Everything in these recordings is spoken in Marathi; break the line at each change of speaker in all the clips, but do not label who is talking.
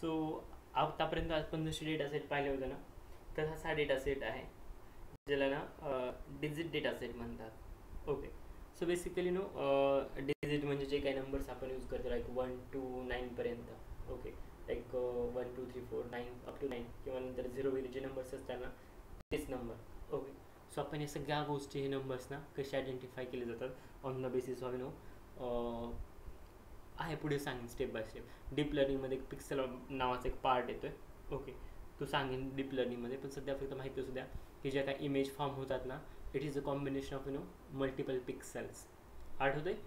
सो आतापर्यंत आपण जसे डेटा सेट पाहिले होते ना, तर हा डेटा सेट आहे ज्याला ना डिजिट डेटा सेट म्हणतात. Okay, so basically no digit म्हणजे जे काही नंबर्स आपण यूज करतो लाईक 1 to 9पर्यंत. ओके, लाईक 1 2 3 4 9 अप टू 9 किंवा नंतर 0 वगैरे जे नंबर्स असतात ना तेच नंबर. ओके, सो आपण या सगळ्या गोष्टी हे नंबर्स ना कसे आयडेंटिफाय केले जातात ऑन द बेसिस ऑफ आहे पुढे सांगेन स्टेप बाय स्टेप. डीप लर्निंगमध्ये एक पिक्सल नावाचा एक पार्ट येतो आहे. ओके, तो सांगेन डीप लर्निंगमध्ये, पण सध्या फक्त माहिती असू द्या की ज्या काही इमेज फॉर्म होतात ना it is a combination of multiple pixels. आठवतं आहे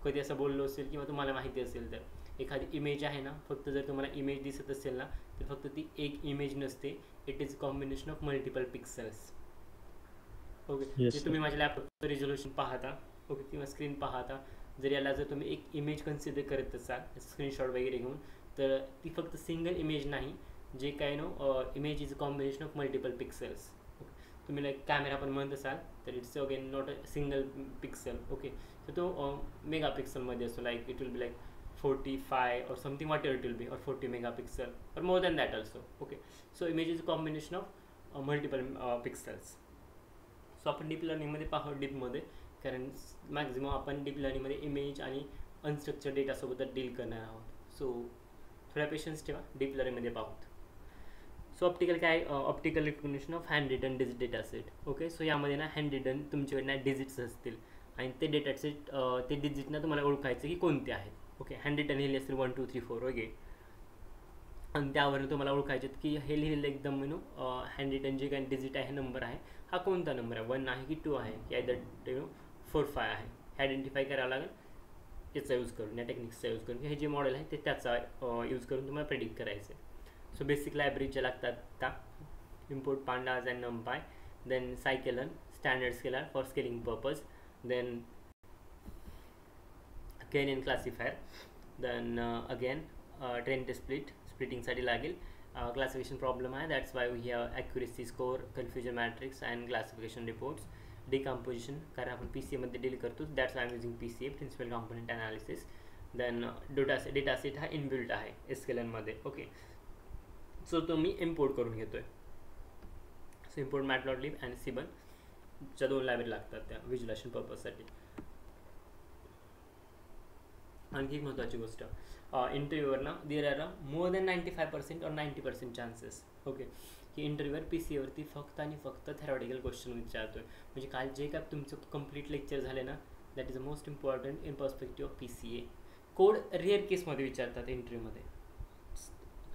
कधी असं बोललो असेल किंवा तुम्हाला माहिती असेल तर एखादी इमेज आहे ना, फक्त जर तुम्हाला इमेज दिसत असेल ना तर फक्त ती एक इमेज नसते, it is combination of multiple pixels. Okay,
yes
जे
सर.
तुम्ही माझ्या लॅपटॉपचं रिझोल्युशन पाहता, ओके, किंवा स्क्रीन पाहता, जर याला जर तुम्ही एक इमेज कन्सिडर करत असाल स्क्रीनशॉट वगैरे घेऊन, तर ती फक्त सिंगल इमेज नाही, जे काय image is a combination of multiple pixels. तुम्ही लाईक कॅमेरा पण म्हणत असाल तर it's again not a single pixel. Okay, तर तो मेगा पिक्सलमध्ये असतो, like it will be like 45 or something, whatever it will be, or 40 megapixel or more than that also. Okay, so image is a combination of multiple pixels. So आपण डीप लर्निंगमध्ये पाहू डीपमध्ये, कारण मॅक्झिमम आपण डीप लर्निंगमध्ये इमेज आणि अनस्ट्रक्चर डेटासोबत डील करणार आहोत. सो थोड्या पेशन्स ठेवा, डीप लर्निंगमध्ये पाहूत. सो ऑप्टिकल काय, optical recognition of hand written digit data set. Okay, so यामध्ये ना हँड रिटन तुमच्याकडे डिजिट्स असतील आणि ते डेटा सेट ते डिजिट ना तुम्हाला ओळखायचं की कोणते आहेत. ओके, हँड रिटन लिहिले असतील 1 2 3 4 वगैरे, आणि त्यावरून तुम्हाला ओळखायचे की हे लिहिलेलं एकदम हँड रिटन जे काही डिजिट आहे नंबर आहे हा कोणता नंबर आहे, 1 आहे की 2 आहे की आयदर 4 5 आहे, हे आयडेंटिफाय करावं लागेल याचा यूज करून, या टेक्निक्सचा यूज करून. हे जे मॉडेल आहे ते त्याचा यूज करून तुम्हाला प्रेडिक्ट करायचं आहे. सो बेसिक लायब्ररीच्या लागतात त्या import pandas and numpy, then sklearn standard scaler for scaling purpose, then KNN classifier, then again train test स्प्लिटिंगसाठी लागेल. क्लासिफिकेशन प्रॉब्लेम आहे, that's why we have accuracy score, confusion matrix and classification reports. Decomposition, कारण आपण पी सी एमध्ये डील करतो, that's I'm using P C A, principal component analysis. Then data set हा इनबिल्ट आहे एसकेलनमध्ये. ओके, सो तो मी इम्पोर्ट करून घेतो आहे. सो इम्पोर्ट मॅटप्लॉटलिब आणि सिबन च्या 2 लायब्ररी लागतात त्या व्हिज्युअलायझेशन पर्पजसाठी. आणखी एक महत्त्वाची गोष्ट, इंटरव्ह्यूवर ना देर आर मोर दॅन 95% और 90% चान्सेस. ओके, की इंटरव्ह्यूवर पी सी एवरती फक्त आणि फक्त थेरॉटिकल क्वेश्चन विचारतो आहे. म्हणजे काल जे काय तुमचं कंप्लीट लेक्चर झाले ना that is a most important in perspective of P C A. Code rare केसमध्ये विचारतात इंटरव्ह्यूमध्ये,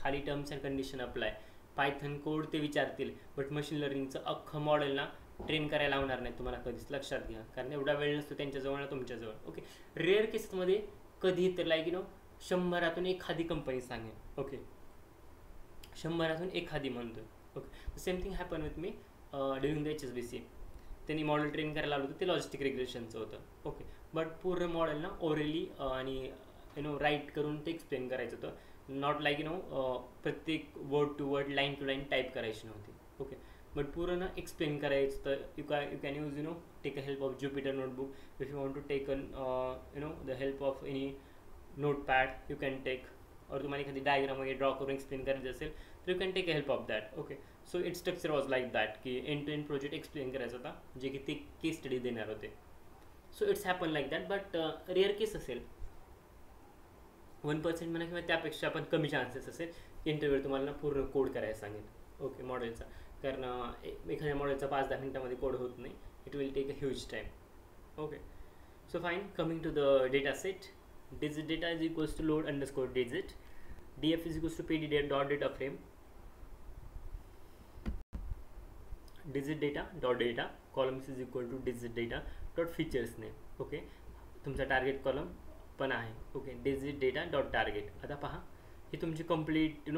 खाली terms and condition apply, Python code ते विचारतील, बट मशीन लर्निंगचं अख्खं मॉडेल ना ट्रेन करायला लावणार नाही तुम्हाला कधीच, लक्षात घ्या, कारण एवढा वेळ नसतो त्यांच्याजवळ ना तुमच्याजवळ. ओके, रेअर केसमध्ये कधी तर लाईक 100 एखादी कंपनी सांगेल. ओके, 100 एखादी म्हणतो. Okay, same thing happen with me during the HSBC. त्यांनी मॉडेल ट्रेन करायला लावलं होतं ते लॉजिस्टिक रेग्युलेशनचं होतं. ओके, बट पूर्ण मॉडेल ना ओरली आणि राईट करून ते एक्सप्लेन करायचं होतं, नॉट लाईक प्रत्येक word to word line to line type करायची नव्हती. ओके, बट पूर्ण एक्सप्लेन करायचं तर you can use take a help of Jupyter notebook, if you want to take the help of any notepad you can take, और तुम्हाला एखादी डायग्राम वगैरे ड्रॉ करून एक्सप्लेन करायचं असेल तर you can take a help of that. Okay, so it structure was like that की end to end project explain करायचा होता, जे की ते केस स्टडी देणार होते. So it's happen like that, but rare case असेल 1% म्हणा किंवा त्यापेक्षा पण कमी चान्सेस असेल इंटरव्ह्यू तुम्हाला पूर्ण कोड करायला सांगेल. ओके, मॉडेलचा, कारण एखाद्या मॉडेलचा 5-10 मिनिटामध्ये कोड होत नाही, it will take a huge time. Okay, so fine, coming to the data set. Digit data is equals to load underscore digit, df is equals to pd dot data frame, digit data dot data columns is equal to digit data dot features name. Okay, तुमचा टार्गेट कॉलम पण आहे. Okay, digit data dot target. आता पहा, हे तुमचे कंप्लीट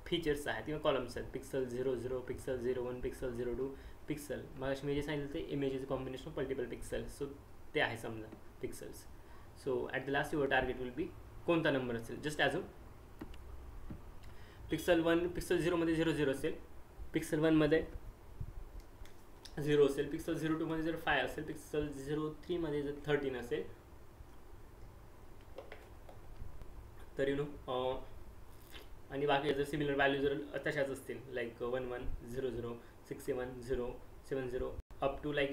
फीचर्स आहेत किंवा कॉलम्स आहेत, पिक्सल 00, पिक्सल 01, पिक्सल 02, पिक्सल. मग मी जे सांगितलं ते images combination of multiple pixels, so ते आहे समजा pixels. So at the last your target will be कोणता नंबर असेल, जस्ट ॲज पिक्सल 1, पिक्सल 0मध्ये 00 असेल, पिक्सल 1मध्ये 0 असेल, पिक्सल 02मध्ये जर 5 असेल, पिक्सल 03मध्ये जर 13 असेल, तर आणि बाकी जर सिमिलर व्हॅल्यू जर तशाच असतील like 1100 617070 up to like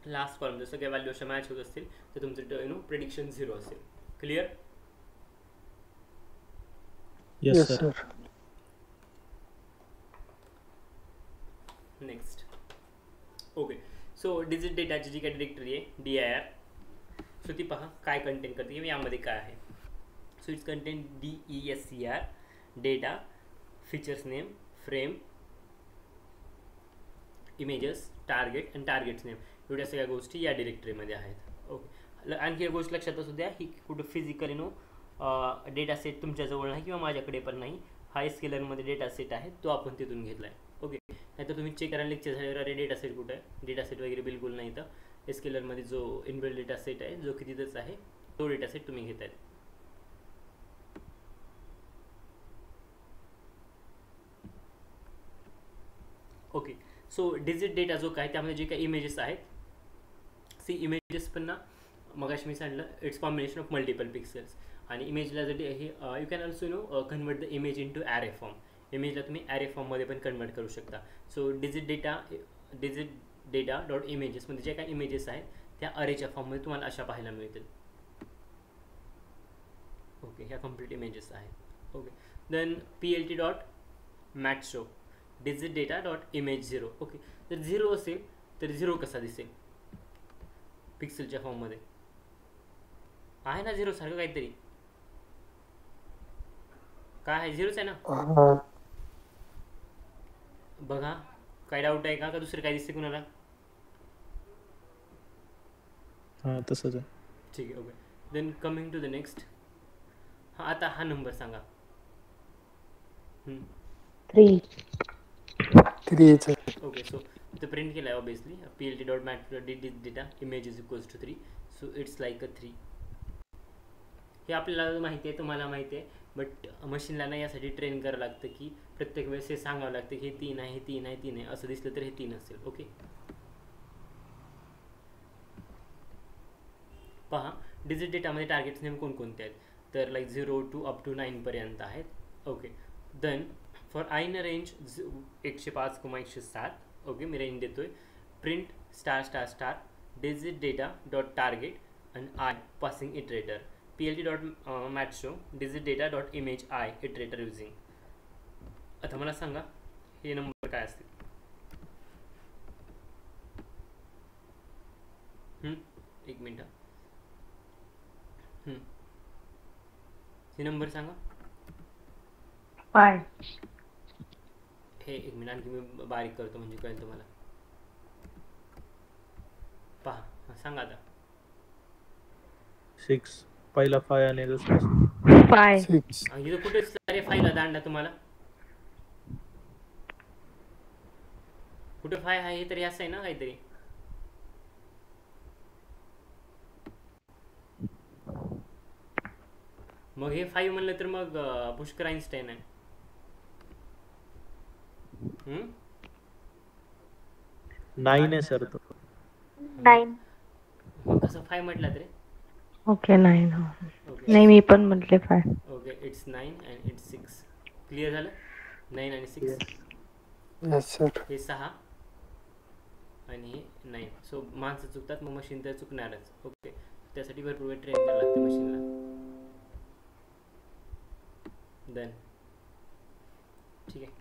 last column जर सगळ्या व्हॅल्यू अशा मॅच होत असतील तर तुमचं प्रिडिक्शन 0 असेल. Clear?
Yes sir.
Next. Okay, so digit डेटाची जी काही डिरेक्टरी आहे DIR, सो ती पहा काय कंटेन करते किंवा यामध्ये काय आहे. So it's content DESCR data, features name, frame, images, target आणि टार्गेट्स नेम, एवढ्या सगळ्या गोष्टी या डिरेक्टरीमध्ये आहेत. ओके, आणखी एक गोष्ट लक्षात असू द्या, ही कुठं फिजिकली डेटा सेट तुमच्याजवळ नाही किंवा माझ्याकडे पण नाही. हा स्केलरमध्ये डेटा सेट आहे, तो आपण तिथून घेतला आहे. ओके, नाही तर तुम्ही चेक करायला लेक्चर झाल्यावर अरे डेटा सेट कुठं आहे, डेटा सेट वगैरे बिलकुल नाही. तर स्केलरमध्ये जो इनबिल्ट डेटा सेट आहे जो की तिथंच आहे तो डेटा सेट तुम्ही घेत आहेत. ओके, सो डिजिट डेटा जो काय त्यामध्ये जे काही इमेजेस आहेत, सी इमेजेस पण ना मगाशी मी सांगितलं it's combination of multiple pixels. आणि इमेजला जर हे you can also convert the image into array form. इमेजला तुम्ही ॲरे फॉर्ममध्ये पण कन्वर्ट करू शकता. सो डिजिट डेटा डॉट इमेजेसमध्ये जे काही इमेजेस आहेत त्या अरेच्या फॉर्ममध्ये तुम्हाला अशा पाहायला मिळतील. ओके, ह्या कम्प्लीट इमेजेस आहेत. Okay, then PLT dot matshow digit data dot image 0. Okay, जर 0 असेल तर 0 कसा दिसेल पिक्सेलच्या फॉर्ममध्ये? आहे ना 0 सारखं काहीतरी? काय आहे? 0च आहे ना? बघा, काय डाऊट आहे का दुसरं काय दिसते कुणाला?
हां तसंच आहे.
ठीक आहे. Okay, then coming to the next. हां, आता हा नंबर सांगा.
3.
ओके, सो इथं प्रिंट केला आहे obviously PLT dot mat digit data image is equals to 3. So it's like a 3. हे आपल्याला माहिती आहे, तुम्हाला माहिती आहे, बट मशीनला ना यासाठी ट्रेन करावं लागतं की प्रत्येक वेळेस हे सांगावं लागतं की हे 3 आहे, हे 3 आहे, 3 आहे, असं दिसलं तर हे 3 असेल. ओके, पहा डिजिट डेटामध्ये टार्गेट्स नेम कोणकोणते आहेत तर लाईक 0 to up to 9 पर्यंत आहेत. Okay, then for I in range 105,107. Okay, मी रेंज देतोय. Print *** digit data dot target आणि I passing iterator. PLT dot matshow digit data dot image I iterator using. आता मला सांगा हे नंबर काय असतील? एक मिनटं. हे नंबर सांगा.
5.
हे एक मिनिट आणखी मी बारीक करतो म्हणजे कळेल तुम्हाला. पहा, सांगा आता.
6 पहिला 5 आणि दुसरा
5.
इथं कुठे सारे फाईला दांडा तुम्हाला कुठे 5 आहे तरी असं आहे ना काहीतरी. मग हे 5 म्हणलं तर मग पुष्कर आईन्स्टाईन आहे.
9 आहे सर तो.
9.
मग कसं 5 म्हटलं तरी?
ओके 9.
ओके,
नाही मी पण म्हटले 5.
Okay, it's 9 and it's 6. Clear झालं? 9 आणि 6.
Yes sir.
हे 6 आणि हे 9. सो माणसं चुकतात मग मशीन तर चुकणारच. ओके, त्यासाठी भरपूर वेळ ट्रेन करायला लागते मशीनला. देन ठीक आहे.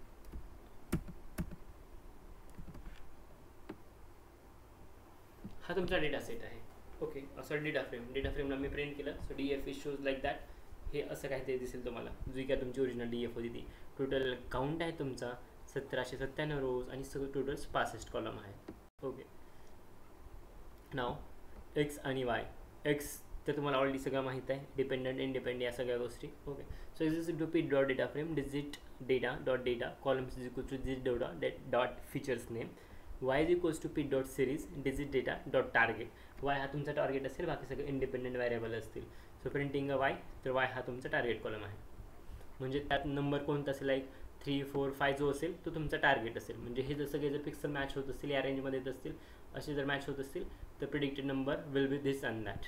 हा तुमचा डेटा सेट आहे. ओके, असं डेटा फ्रेमला मी प्रिंट केलं. So DF is shows like that. हे असं काहीतरी दिसेल तुम्हाला, जी काय तुमची ओरिजिनल DF होती ती. टोटल काउंट आहे तुमचा 1797 रोज आणि सगळं टोटल 65 कॉलम आहे. ओके, नाव एक्स आणि वाय. एक्स तर तुम्हाला ऑलरेडी सगळं माहीत आहे, डिपेंडंट इंडिपेंडंट या सगळ्या गोष्टी. Okay, so is to P dot data frame digit data dot data columns is equal to digit data dot features name. y is equals to P dot series digit data dot target. y हा तुमचा टार्गेट असेल, बाकी सगळे इंडिपेंडंट व्हेरिएबल असतील. सो प्रिंटिंग अ y तर y हा तुमचा टार्गेट कॉलम आहे. म्हणजे त्यात नंबर कोणता असेल लाईक 3, 4, 5 जो असेल तो तुमचा टार्गेट असेल. म्हणजे हे जर सगळे जर पिक्सल मॅच होत असतील या रेंजमध्ये येत असतील, असे जर मॅच होत असतील तर predicted number will be this and that.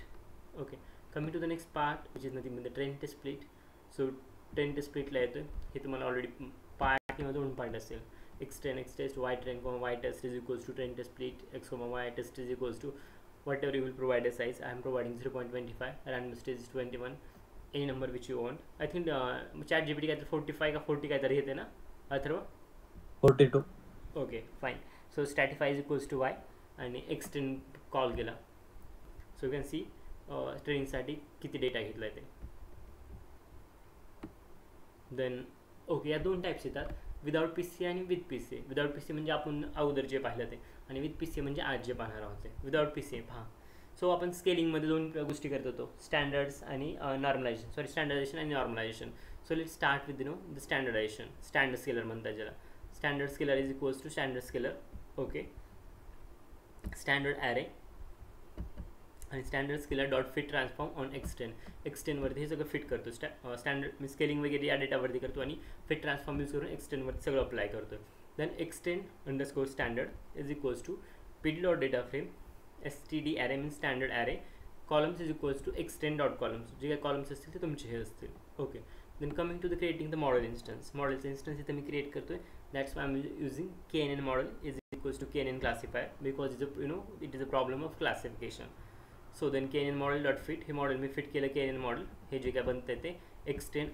Okay, coming to the next part which is nothing but the trend split. So 10 taste स्प्लिटला येतो हे तुम्हाला ऑलरेडी पार्ट किंवा 2 पार्ट असेल. x10 x test y10 y test is equals to 10 test split x y test is equals to whatever you will provide a size. I am providing 0.25, random stage is 21, any number which you want. I think ChatGPT काय तर 45 का 40 काय तर येते ना Atharva?
42.
Okay fine. So stratify is equals to Y आणि x10 कॉल केला. सो यू कॅन सी ट्रेनिंगसाठी किती डेटा घेतला आहे ते. देन ओके या 2 टाईप्स येतात, विदाउट पी सी आणि with P C. Without P C म्हणजे आपण अगोदर जे पाहिलं ते, आणि विथ पी सी म्हणजे आज जे पाहणार आहोत ते. विदाउट पी सी पहा. सो आपण स्केलिंगमध्ये 2 गोष्टी करत होतो, स्टँडर्ड्स आणि नॉर्मलायझेशन. सॉरी, स्टँडर्डायझेशन आणि normalization. So let start with the standardization. Standard scaler म्हणतात ज्याला. Standard scaler is equals to standard scaler. Okay, standard array आणि standard scaler dot fit transform on x10. x10 वरती हे सगळं फिट करतो. स्टँडर्ड मी स्केलिंग वगैरे या डेटावरती करतो आणि फिट ट्रान्सफॉर्म यूज करून x10 वरती सगळं अप्लाय करतो. Then x10 underscore standard is equals to pd dot data frame std array means standard array columns is equals to x10 dot columns. जे काही कॉलम्स असतील ते तुमचे हे असतील. Okay, then coming to the creating the model instance. मॉडेलचं इन्स्टन्स इथे मी क्रिएट करतोय. That's why I'm using knn model is equals to knn classifier because it is a problem of classification. So then knn model dot fit, हे मॉडेल मी फिट केलं. knn मॉडेल हे जे काय बनतं आहे ते x10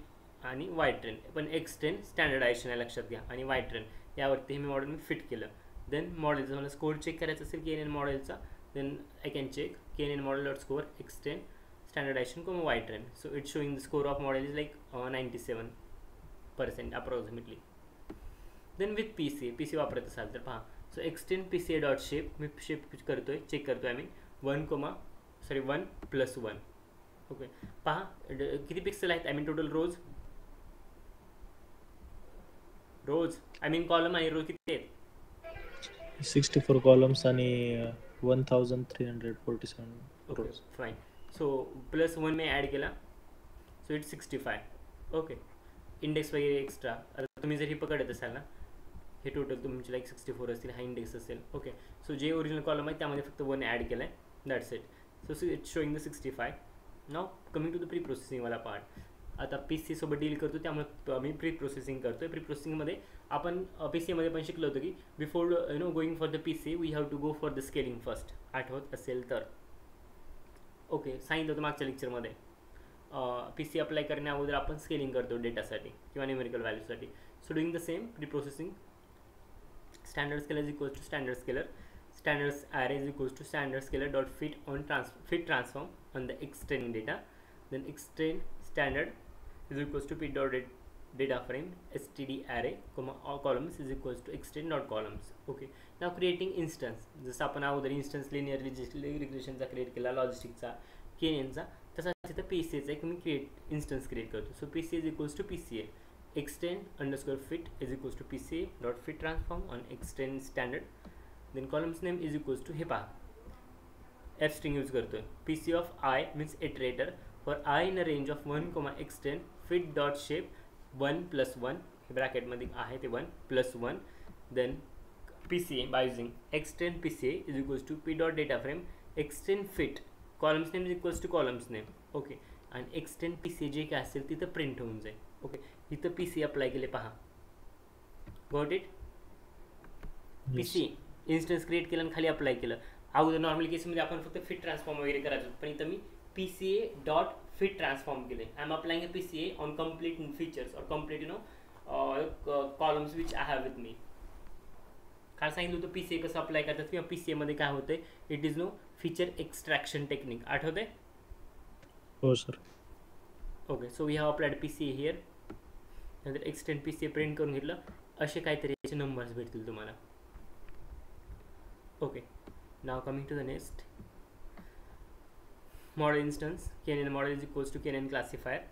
आणि y10, पण x10 स्टँडर्डायझेशन आहे लक्षात घ्या, आणि y10 यावरती हे मी मॉडेल मी फिट केलं. देन मॉडेलचा मला स्कोर चेक करायचा असेल knn मॉडेलचा, then I can check knn model dot score x10 standardization comma y10. So it's showing the score of model is like 97% approximately. Then with P C, P C वापरत असाल तर पहा. So x10 P C A dot shape, मी शेप करतोय, चेक करतोय आय मीन 1 प्लस 1. ओके, पहा किती पिक्सल आहेत, I mean total rows I mean column आणि रो किती आहेत?
64 कॉलम्स आणि 1347
okay
rows.
Fine. So plus 1 मी ॲड केला, सो इट्स 65. ओके, इंडेक्स वगैरे एक्स्ट्रा. आता तुम्ही जर ही पकडत असाल ना, हे टोटल तुमचे लाईक 64 असतील, हा इंडेक्स असेल. ओके, सो जे ओरिजिनल कॉलम आहे त्यामध्ये फक्त 1 ॲड केलं आहे, that's it. So it's showing the 65. Now coming to the pre प्रोसेसिंगवाला पार्ट. आता पी सी सोबत डील करतो त्यामुळे मी प्री प्रोसेसिंग करतो आहे. प्री प्रोसेसिंगमध्ये आपण पी सीमध्ये पण शिकलो होतो की before going for the P C we have to go for the scaling first, आठवत असेल तर. ओके, सांगितलं होतं मागच्या लेक्चरमध्ये. पी सी अप्लाय करण्या अगोदर आपण स्केलिंग करतो डेटासाठी किंवा न्यूमेरिकल व्हॅल्यूसाठी. So doing the same pre processing. Standard scaler is equals to standard scaler, standard array is equals to standard scalar dot fit on fit transform on the x10 data. Then x10 standard is equals to fit dot data frame std array comma all columns is equals to x10 dot columns. Okay, now creating instance. जसं आपण अगोदर instance linear regression चा क्रिएट केला, लॉजिस्टिक चा, knn चा, तसाच इथं pca चा एक मी क्रिएट इंस्टन्स क्रिएट करतो. So pca is equals to pca x10 underscore fit is equals to pca dot fit transform on x10 standard. Then columns name is equals to हे पहा f string यूज करतोय. pc of I means iterator for I in a range of 1, x10 fit dot shape 1 plus 1, हे ब्रॅकेट मध्ये आहे ते 1 plus 1. then pca by using x10 pca is equals to p dot data frame x10 fit columns name is equals to columns name. Okay, आणि x10 pca जे काय असेल तिथं प्रिंट होऊन जाईल. ओके, इथं pc अप्लाय केले पहा. Got it? pc instance create केलं आणि खाली अप्लाय केलं. अगोदर नॉर्मल केसमध्ये आपण फक्त फिट ट्रान्सफॉर्म वगैरे करायचो, पण इथं मी pca डॉट फिट ट्रान्सफॉर्म केले. I'm applying a pca on complete features और complete columns which I have with me. काय सांगितलं होतं pca कसं अप्लाय करतात किंवा pca मध्ये काय होतंय, it is no feature extraction technique. आठवतंय?
हो sir.
Okay, so we have applied pca here. नंतर x10 pca प्रिंट करून घेतलं, असे काहीतरी याचे नंबर्स भेटतील तुम्हाला. Okay, now coming to the next model instance. knn model is equals to knn classifier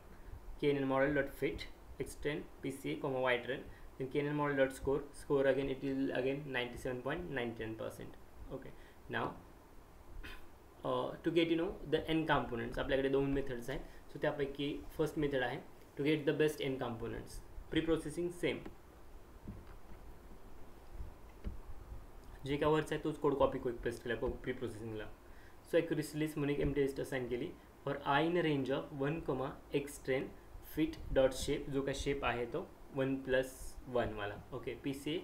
knn model dot fit x10 pca comma y10. then knn model dot score again it is again 97.99%. okay, now to get the n components आपल्याकडे 2 मेथड्स आहेत. सो त्यापैकी फर्स्ट मेथड आहे to get the best n components. Pre processing same, जे काय वरच आहे तोच कोड कॉपी क्विक पेस्ट केला प्री प्रोसेसिंगला. सो ॲक्युरेसी लिस्ट म्हणून एक एम्प्टी लिस्ट असाइन केली for I in range of 1, x10 fit dot shape, जो काय शेप आहे तो 1+1 वाला. ओके, पी सी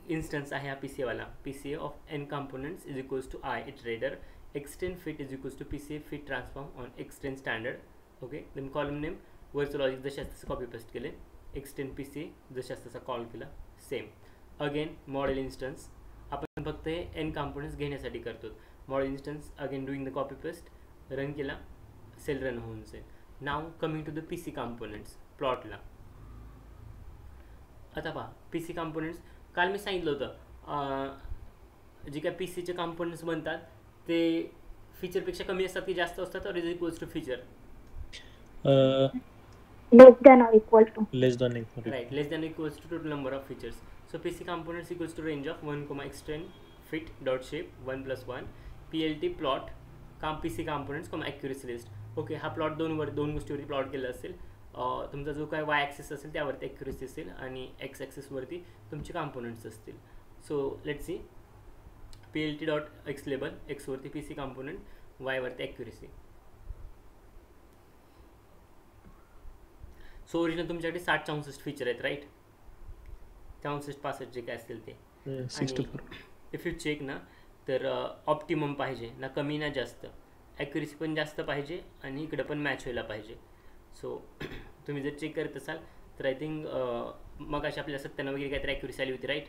इन्स्टन्स आहे हा पी सी वाला. P C of N components is equals to I iterator extend fit is equals to P C fit transform on extend standard. Okay, then column name वरचं लॉजिक जशास तसं कॉपी पेस्ट केले. एक्सटेंड पी सी जशास तसा कॉल केला. सेम अगेन मॉडेल इन्स्टन्स आपण फक्त हे एन कंपोनेंट्स घेण्यासाठी करतो. Model instance again doing the copy paste run केला, सेल रन होऊन जाईल. Now coming to the P C components प्लॉटला. आता पहा पी सी कंपोनेंट्स काल मी सांगितलं होतं जे काय पी सीचे कंपोनेंट्स बनतात ते फीचरपेक्षा कमी असतात की जास्त असतात, और is equals to feature.
Less than or equal to.
Less than equal.
Right, less than or equals to total number of features. So PC components equals to range of 1, extend fit dot shape 1+1 PLT plot PC components, accuracy list. Okay, हा प्लॉट दोन गोष्टीवरती प्लॉट केला असेल. तुमचा जो काय वाय ॲक्सिस असेल त्यावरती ॲक्युरेसी असेल आणि एक्स ॲक्सिसवरती तुमचे कॉम्पोनंट्स असतील. So let's see PLT dot X label, एक्सवरती पी सी कॉम्पोनंट, वायवरती ॲक्युरेसी. सो ओरिजिनल तुमच्याकडे 60-64 फीचर आहेत राईट, 64-65 जे काय असतील ते.
64.
इफ यू चेक ना तर ऑप्टिमम पाहिजे ना, कमी ना जास्त. ॲक्युरेसी पण जास्त पाहिजे आणि इकडं पण मॅच व्हायला पाहिजे. सो तुम्ही जर चेक करत असाल तर आय थिंक मग अशी आपल्याला 97 वगैरे काहीतरी ॲक्युरेसी आली होती राईट.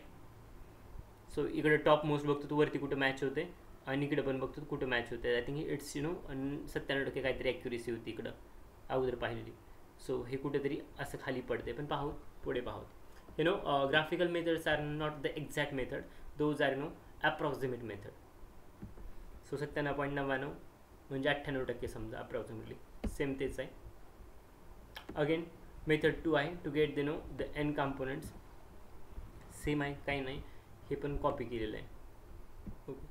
सो इकडं टॉप मोस्ट बघतो तू वरती कुठं मॅच होते आणि इकडं पण बघतो कुठं मॅच होते. आय थिंक इट्स 97% काहीतरी ॲक्युरेसी होती इकडं अगोदर पाहिलेली. सो हे कुठेतरी असं खाली पडते, पण पाहू पुढे पाहू. Graphical methods are not the exact method, those are approximate method. So 97.99 म्हणजे 98% समजा अप्रॉक्सिमेटली, सेम तेच आहे. अगेन मेथड 2 आहे to get the N components, same आहे काही नाही, हे पण कॉपी केलेलं आहे. ओके,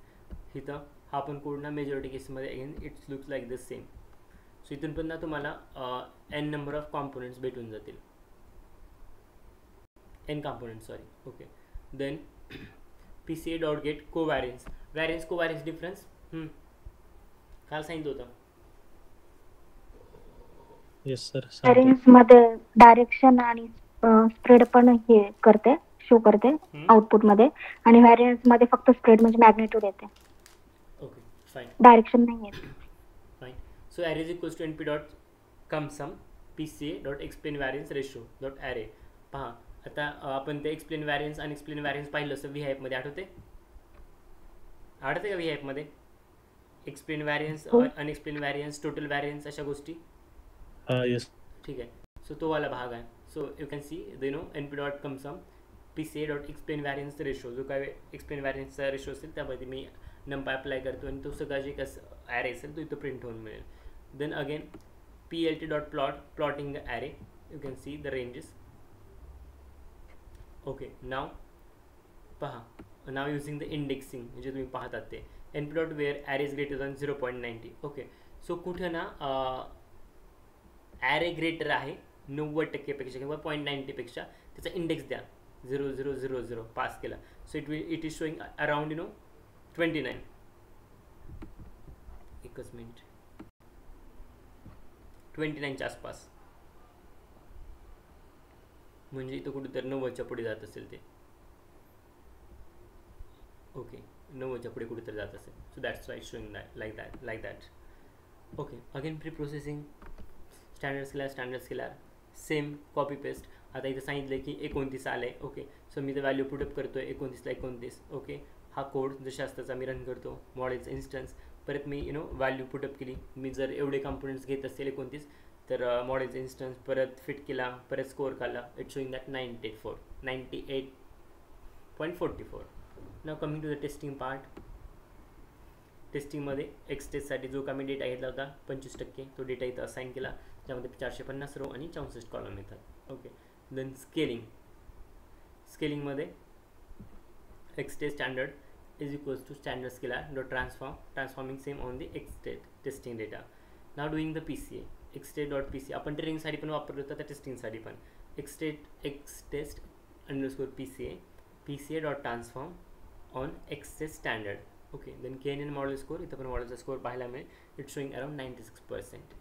इथं हा पण कोड ना मेजॉरिटी केसमध्ये again it's looks like the same. So इथून पण ना तुम्हाला एन नंबर ऑफ कॉम्पोनंट्स भेटून जातील, N component sorry. Okay, then P C A dot get covariance. Covariance difference काल सांगितलं होतं.
Yes sir.
व्हॅरियन्स मध्ये डायरेक्शन आणि स्प्रेड पण हे करते, शो करते आउटपुट मध्ये, आणि व्हॅरियन्स मध्ये फक्त स्प्रेड म्हणजे मॅग्निट्यूड येते.
ओके फाईन
डायरेक्शन नाही येत.
Fine. So array is equals to NP dot come some PCA dot explain variance ratio dot array. पहा आता आपण ते एक्सप्लेन व्हॅरियन्स आणि एक्सप्लेन व्हॅरियन्स पाहिलं असं VHAPमध्ये आठवते का VHAPमध्ये explain variance, unexplain variance, total variance अशा गोष्टी.
येस.
ठीक आहे. सो तो वाला भाग आहे. So you can see NP dot come some PCA dot explain variance ratio, जो काय एक्सप्लेन व्हॅरियन्सचा रेशो असेल त्यामध्ये मी नंपाय अप्लाय करतो आणि तो सगळा जे कसं ॲरे असेल तो इथं प्रिंट होऊन मिळेल. Then again PLT dot plotting the array, you can see the ranges. Okay, now पहा, नाव युझिंग द इंडेक्सिंग म्हणजे तुम्ही पाहतात ते NP dot where array is greater than 0.90. Okay, so कुठं ना ॲरे ग्रेटर आहे 90% किंवा 0.90पेक्षा, त्याचा इंडेक्स द्या 0000 पास केला. So it is showing around 29. एकच मिनिट, 29च्या आसपास, म्हणजे इथं कुठेतरी 90च्या पुढे जात असेल ते. ओके, 90च्या पुढे कुठेतरी जात असेल. So that's why showing like that. Okay, again pre processing, standard scalar same copy paste. आता इथं सांगितलं की 29 आलं आहे. ओके, सो मी तर व्हॅल्यू पुटअप करतो आहे 29ला 29. ओके, हा कोड जशा असताचा मी रन करतो, मॉडेलचं इन्स्टन्स, परत मी व्हॅल्यू पुटअप केली. मी जर एवढे कंपोनंट्स घेत असेल 29 तर मॉडेलचं इन्स्टन्स परत फिट केला, परत स्कोअर काढला. It showing that 98.44. Now coming to the testing part. टेस्टिंगमध्ये एक्स टेस्टसाठी जो का मी डेटा घेतला होता 25%, तो डेटा इथं असाईन केला, ज्यामध्ये 450 रो आणि 64 कॉलम येतात. ओके, देन स्केलिंगमध्ये X test standard is equals to standard scaler dot transforming same on the X testing data. Now doing the PCA X test dot PCA. आपण ट्रेनिंगसाठी पण वापरलं होतं, त्या टेस्टिंगसाठी पण X test underscore PCA dot transform on X test standard. Okay, then KNN model score, इथं पण मॉडेलचा स्कोर पाहायला मिळेल. It's showing around 96%.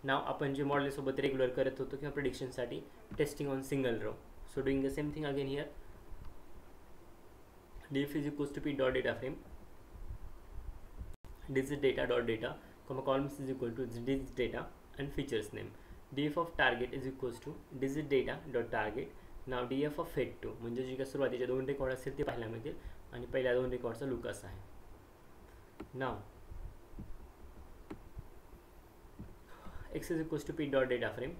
नाव आपण जे मॉडेलसोबत रेग्युलर करत होतो किंवा प्रिडिक्शनसाठी testing on single row. So doing the same thing again here. df is equals to p dot data frame digit data dot data comma columns is equal to digit data and features name. df of target is equals to digit data dot target. Now df of fed 2 म्हणजे जे काही सुरुवातीचे 2 रेकॉर्ड असतील ते पाहायला मिळतील आणि पहिल्या 2 रेकॉर्डचा लुक असा आहे. नाव x is equals to p dot data frame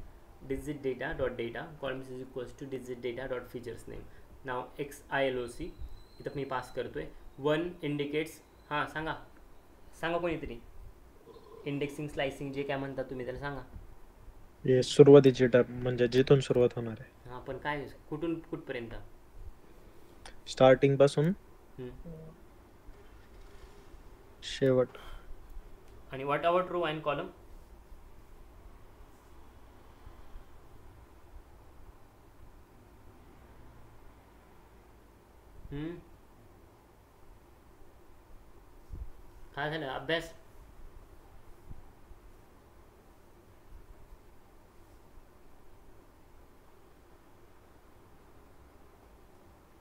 digit data dot data columns is equals to digit data dot features name. Now x ILOC इथं मी पास करतोय. 1 इंडिकेट्स, हां सांगा कोणीतरी. इंडेक्सिंग स्लायसिंग जे काय म्हणतात तुम्ही त्याला सांगा.
हे सुरुवातीची टॅब म्हणजे जिथून सुरुवात होणार आहे.
हां पण काय कुठून कुठपर्यंत?
स्टार्टिंग पासून शेवट.
आणि what about row and column? काय झालं अभ्यास?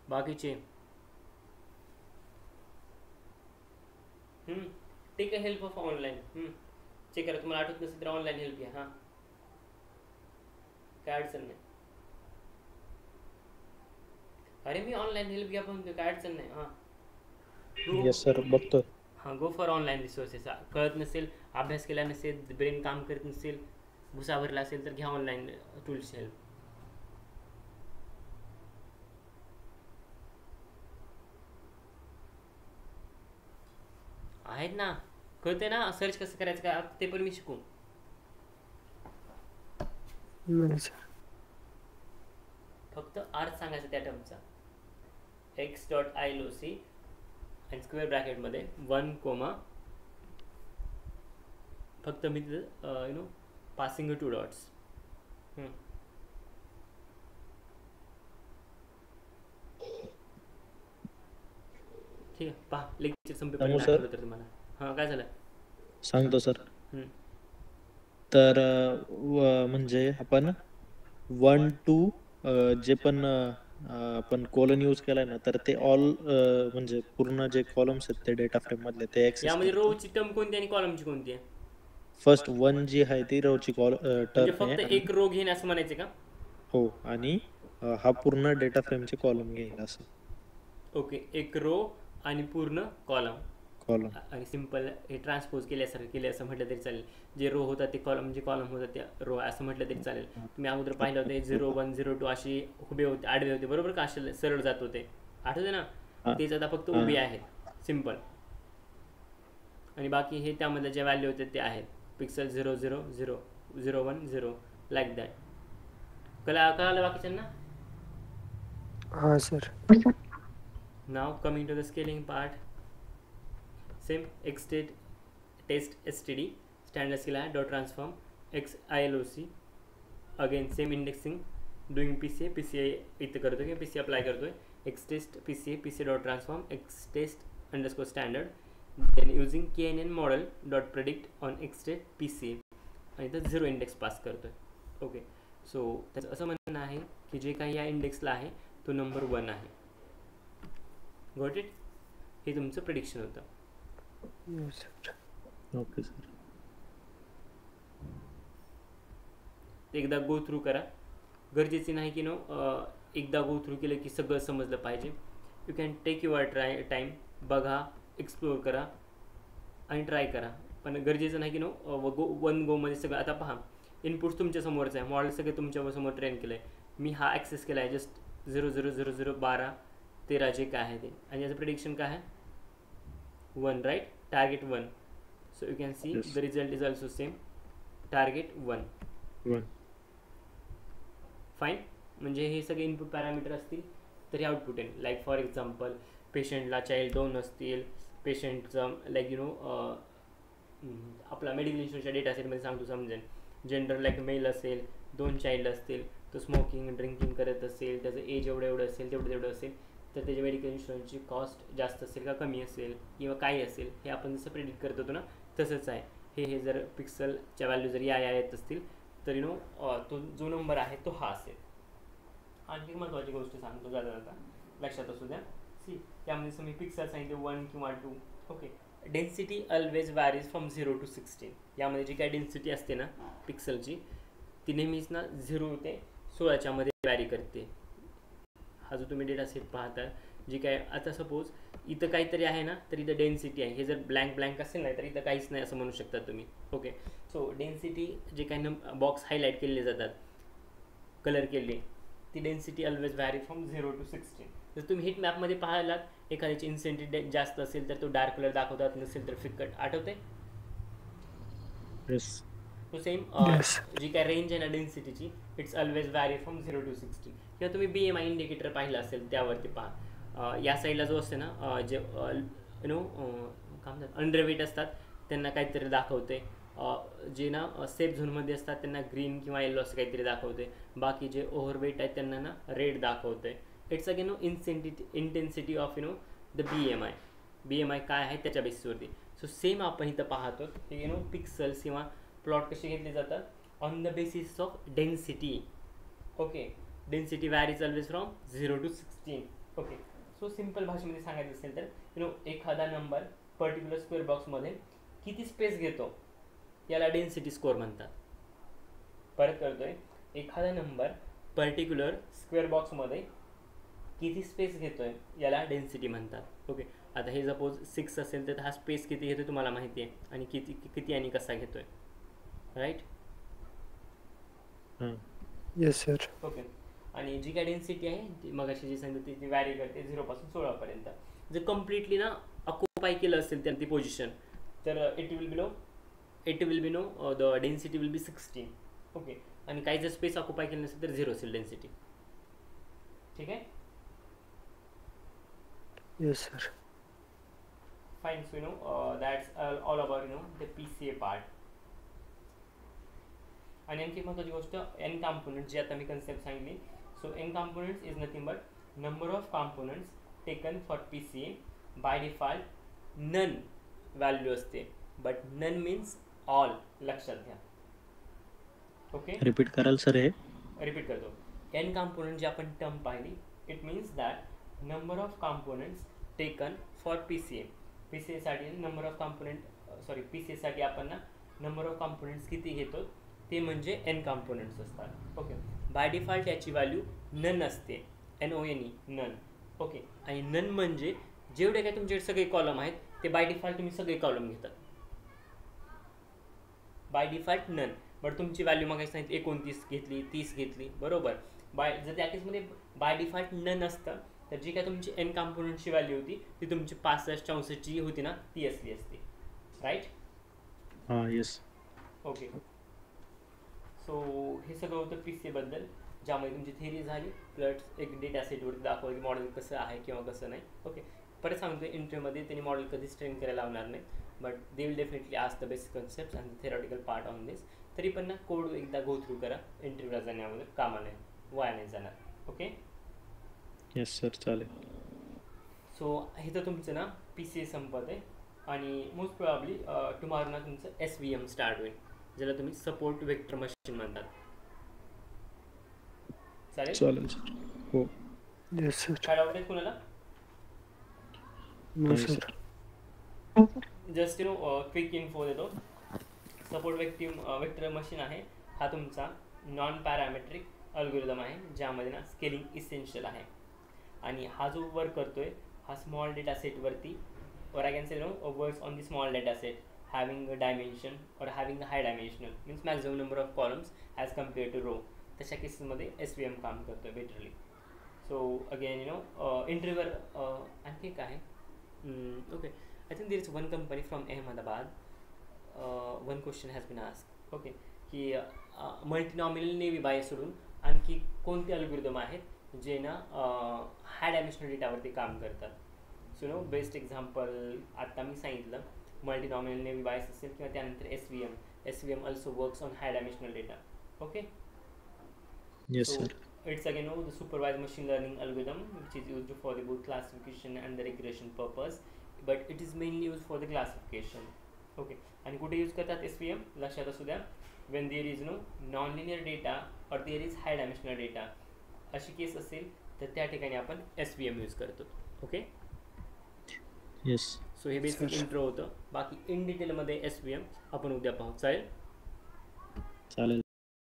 बाकीचे take a help of online. Check करा, तुम्हाला आठवत नसेल तर ऑनलाईन हेल्प घ्या. हां काय अडचण नाही. अरे मी ऑनलाईन हेल्प घ्या पण काय अडचण नाही. हां
येस सर बघतो.
हां गो फॉर ऑनलाईन रिसोर्सेस. कळत नसेल, अभ्यास केला नसेल, ब्रेन काम करत नसेल, भुसावरला असेल तर घ्या ऑनलाईन टूल्स हेल्प. आहेत ना, कळते ना सर्च कसं करायचं काय ते पण मी शिकू.
नाही सर.
फक्त अर्थ सांगायचं त्या टर्मचा. एक्स डॉट ILOC आणि स्क्वेअर ब्रॅकेटमध्ये 1 कोमा फक्त मी तिथं पासिंग 2 डॉट्स. ठीक आहे, पहा लेक्चर संपेपर्यंत आठवलं तर तुम्हाला. हां काय झालं
सांगतो सर. तर म्हणजे आपण 1 2 जे पण आपण कॉलन यूज केलाय ना तर ते ऑल म्हणजे पूर्ण जे कॉलम्स आहेत ते डेटा फ्रेम मधले ते ऍक्सेस.
यामध्ये रोची टर्म कोणती आणि कॉलमची कोणती आहे?
फर्स्ट 1 जी आहे ती रोची
म्हणजे
टर्म
फक्त
आहे.
एक रो घेईन असं म्हणायचं का?
हो आणि हा पूर्ण डेटा फ्रेमचे कॉलम घेईल असं.
ओके, एक रो आणि पूर्ण कॉलम. आणि सिम्पल हे ट्रान्सपोज केल्यासारखं केले असं म्हटलं तरी चालेल. जे रो होता ते कॉलम, जे कॉलम होता ते रो असं म्हटलं तरी चालेल. तुम्ही अगोदर पाहिलं होते 0 1 0 2 अशी उभे होते, आडवे होते बरोबर का, असे सरळ जात होते, आठवते ना? तेच आता फक्त उभे आहेत सिम्पल. आणि बाकी हे त्यामध्ये जे व्हॅल्यू होते ते आहेत पिक्सल 0 0 0 0 1 0 लाईक दॅट. कळालं बाकीच्यांना?
हां sir.
Now coming to the scaling part. Same x test std standard scale आहे dot transform x ILOC again same indexing doing PCA इथं करतो किंवा PCA अप्लाय करतोय. x test PCA dot transform x test underscore standard then using KNN model dot predict on x test PCA आणि इथं 0 इंडेक्स पास करतोय. ओके, सो त्याचं असं म्हणणं आहे की जे काही या इंडेक्सला आहे तो नंबर 1 आहे. Got it? हे तुमचं प्रेडिक्शन होतं.
Okay sir.
एकदा गो थ्रू करा, गरजेचे नाही की एकदा गो थ्रू केलं की सगळं समजलं पाहिजे. You can take your time, बघा, एक्सप्लोअर करा आणि ट्राय करा. पण गरजेचं नाही की वन गोमध्ये सगळं. आता पहा, इनपुट्स तुमच्या समोरचं आहे, मॉडेल सगळे तुमच्या समोर ट्रेन केलं आहे. मी हा ॲक्सेस केला आहे जस्ट 0 0 0 0 12 13 जे काय आहे ते, आणि याचं प्रेडिक्शन काय आहे 1 right, target 1. So you can see the result is also same, target 1. Fine. म्हणजे हे सगळे इनपुट पॅरामीटर असतील तर हे आउटपुट येईल. लाईक फॉर एक्झाम्पल पेशंटला चाइल्ड 2 असतील, पेशंटचं लाईक आपला मेडिकल इन्शुरन्सच्या डेटा सेटमध्ये सांगतो समजेल. जेंडर लाईक मेल असेल, 2 चाइल्ड असतील, तो स्मोकिंग ड्रिंकिंग करत असेल, त्याचं एज एवढं असेल तेवढं असेल तर त्याच्या मेडिकल इन्शुरन्सची कॉस्ट जास्त असेल का कमी असेल किंवा काही असेल, हे आपण जसं प्रेडिक्ट करत होतो ना तसंच आहे. हे जर पिक्सलच्या व्हॅल्यू जर या येत असतील तर तो जो नंबर आहे तो हा असेल. आणखी महत्त्वाची गोष्ट सांगतो जाता लक्षात असू द्या. सी त्यामध्ये तुम्ही पिक्सल सांगितले 1 किंवा 2. Okay, density always varies from 0 to 16. यामध्ये जी काय डेन्सिटी असते ना पिक्सलची ती नेहमीच ना 0 ते 16च्या मध्ये वॅरी करते. हा जो तुम्ही डेटा सेट पाहता जी काय आता सपोज इथं काहीतरी आहे ना तर इथं डेन्सिटी आहे. हे जर ब्लँक असेल ना तर इथं काहीच नाही असं म्हणू शकता तुम्ही. ओके, सो डेन्सिटी जे काही बॉक्स हायलाईट केले जातात कलर केले ती density always vary from 0 to 16. जर तुम्ही हिट मॅपमध्ये पाहिलात एखाद्याची इन्सेंटिव्ह जास्त असेल तर तो डार्क कलर दाखवतात, नसेल तर फिकट. आठवते? तो सेम जी काय रेंज आहे ना डेन्सिटीची it's always vary from 0 to 16. किंवा तुम्ही BMI इंडिकेटर पाहिलं असेल त्यावरती पहा. या साईडला जो असते ना जे काय म्हणतात अंडरवेट असतात त्यांना काहीतरी दाखवते. जे ना सेफ झोनमध्ये असतात त्यांना ग्रीन किंवा येलो असं काहीतरी दाखवते. बाकी जे ओव्हरवेट आहेत त्यांना ना रेड दाखवते. It's again intensity of the BMI काय आहे त्याच्या बेसिसवरती. सो सेम आपण इथं पाहतो की पिक्सल्स किंवा प्लॉट कसे घेतले जातात on the basis of density. Okay, density varies always from 0 to 16. Okay, so simple भाषेमध्ये सांगायचं असेल तर एखादा नंबर पर्टिक्युलर स्क्वेअर बॉक्समध्ये किती स्पेस घेतो याला डेन्सिटी स्कोअर म्हणतात. परत करतोय, एखादा नंबर पर्टिक्युलर स्क्वेअर बॉक्समध्ये किती स्पेस घेतोय याला डेन्सिटी म्हणतात. ओके, आता हे सपोज 6 असेल तर हा स्पेस किती घेतोय तुम्हाला माहिती आहे आणि किती आणि कसा घेतोय, राईट?
Yes sir.
ओके, आणि जी काय डेन्सिटी आहे ती मगाशी जी सांगितली ती व्हॅरी करते 0 पासून 16 पर्यंत. जर कम्प्लिटली ना ऑक्युपाय केलं असेल त्या ती पोझिशन तर it will be the density will be 16. Okay, आणि काही जर स्पेस ऑक्युपाय केलं नसेल तर 0 असेल डेन्सिटी. ठीक आहे?
Yes sir.
Fine. So that's all about the PCA part. आणि आणखी महत्त्वाची गोष्ट एन कॉम्पोनंट जी आता मी कन्सेप्ट सांगितली. So N components is nothing but number of components taken for PCA. By default none value असते, बट नन मीन्स ऑल. लक्षात घ्या. ओके,
रिपीट कराल सर हे?
रिपीट करतो. एन कॉम्पोनंट जी आपण टर्म पाहिली it means that number of components taken for PCA. PCA साठी नंबर ऑफ कॉम्पोनंट PCA साठी आपण ना नंबर ऑफ कॉम्पोनंट्स किती घेतो ते म्हणजे एन कॉम्पोनंट्स असतात. ओके, बाय डिफॉल्ट याची व्हॅल्यू नन असते, NONE नन. ओके, आणि नन म्हणजे जेवढे काय तुमच्याकडे सगळे कॉलम आहेत ते बाय डिफॉल्ट तुम्ही सगळे कॉलम घेतात. By default none. बट तुमची व्हॅल्यू मग सांगितली 29 घेतली, 30 घेतली, बरोबर. जर त्या केसमध्ये बाय डिफॉल्ट नन असतं तर जी काय तुमची एन कॉम्पोनंटची व्हॅल्यू होती ती तुमची 65 64 होती ना ती असली असती, राईट?
हां, येस.
ओके, सो हे सगळं होतं PCA बद्दल, ज्यामध्ये तुमची थिअरी झाली प्लस एक डेटा सेटवरती दाखवलं की मॉडेल कसं आहे किंवा कसं नाही. ओके, परत सांगतो इंटरव्ह्यूमध्ये त्यांनी मॉडेल कधीच ट्रेन करायला लावणार नाही, but they will definitely ask the basic concept and the theoretical part on this. तरी पण ना कोड एकदा गो थ्रू करा, इंटरव्ह्यूला जाण्यामध्ये कामा नाही, वाया नाही जाणार. ओके,
येस सर, चालेल.
सो हे तर तुमचं ना PCA संपत आहे आणि मोस्ट प्रॉब्ली टुमॉरो ना तुमचं SVM स्टार्ट होईल, ज्याला तुम्ही सपोर्ट वेक्टर मशीन म्हणतात. चालेल
चालेल सर. हो.
Yes sir.
काय डाऊट आहे कुणाला?
No sir.
Just quick info देतो. सपोर्ट वेक्टर मशीन आहे हा तुमचा नॉन पॅरामेट्रिक अल्गोरिदम आहे ज्यामध्ये ना स्केलिंग इसेन्शियल आहे. आणि हा जो वर्क करतोय हा स्मॉल डेटा सेटवरती, और I can say works on the small data set having a dimension or having a high dimensional means maximum number of columns as compared to row. तशा केसेसमध्ये SVM काम करतो आहे बेटरली. सो अगेन इंटरव्ह्यूवर आणखी काय आहे? Okay, I think there is one company from Ahmedabad. One question has been ask. Okay, की मल्टीनॉमिनल नेव्ही बाय सोडून आणखी कोणते अल्गोरिदम आहेत जे ना हाय डायमेन्शनल डेटावरती काम करतात. सो बेस्ट एक्झाम्पल आत्ता मी सांगितलं मल्टीनॉमिनल नेव्ही बायस असेल किंवा त्यानंतर SVM also works on high dimensional data. Okay,
Yes
so
sir.
it's again the supervised machine learning algorithm which is used for the both classification and the regression purpose, but it is mainly used for the classification. Okay. आणि कुठे यूज करतात SVM लक्षात असू द्या. When there is no non linear data और there is high dimensional data, अशी केस असेल तर त्या ठिकाणी आपण SVM यूज करतो. ओके.
येस
सो हे बेसिक इंट्रो होतं. बाकी इन डिटेलमध्ये SVM आपण उद्या पाहू. चालेल.
चालेल.